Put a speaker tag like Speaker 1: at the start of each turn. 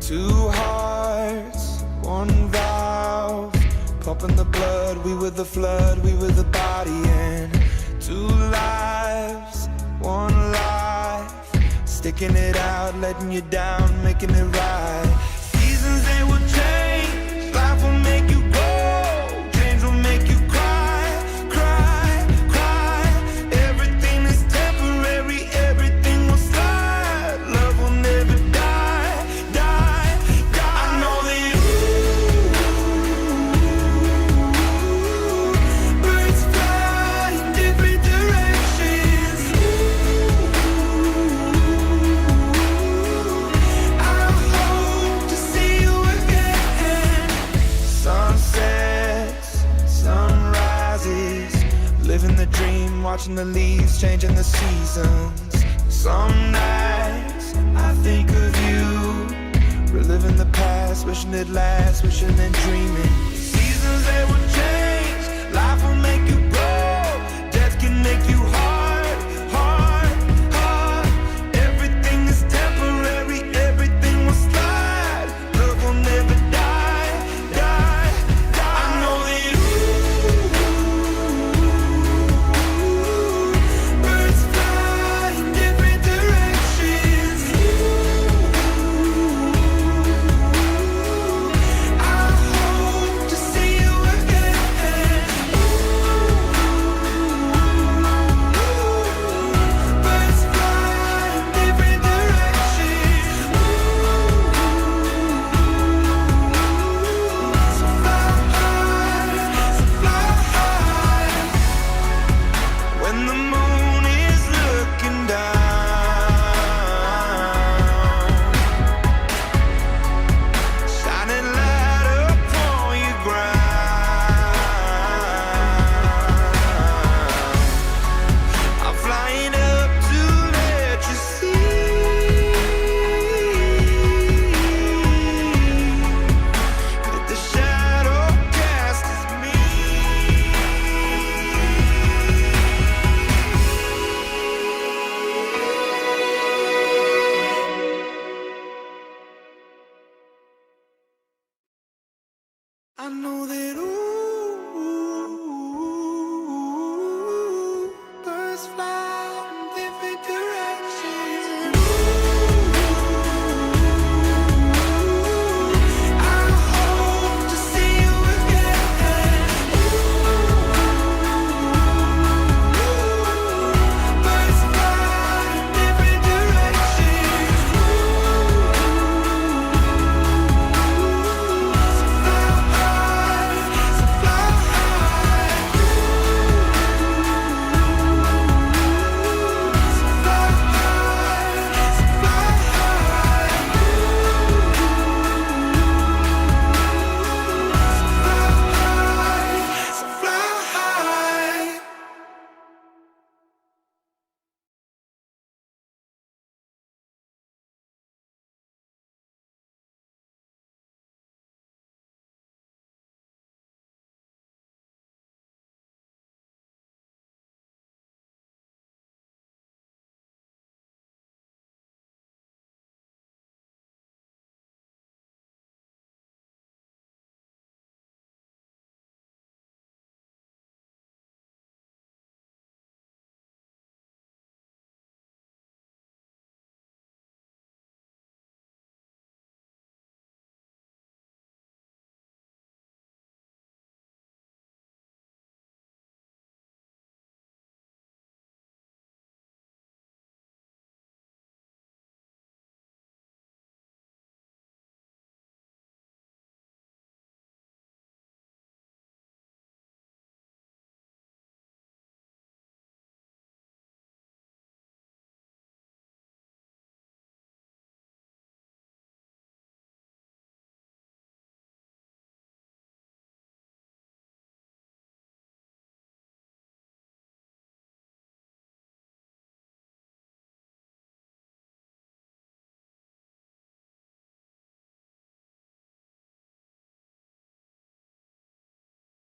Speaker 1: Two hearts, one valve, pumping the blood. We were the flood, we were the body. And two lives, one life, sticking it out, letting you down, making it right. Seasons, they will change, life will make you grow, change will make you cry, cry, cry. Everything is temporary, everything will slide. Love will never die, die, die. I know that birds fly in different directions. I hope to see you again. Sunsets, sunrises, living the dream, watching the leaves changing the seasons. Some nights I think of you, reliving the past, wishing it lasts, wishing and dreaming.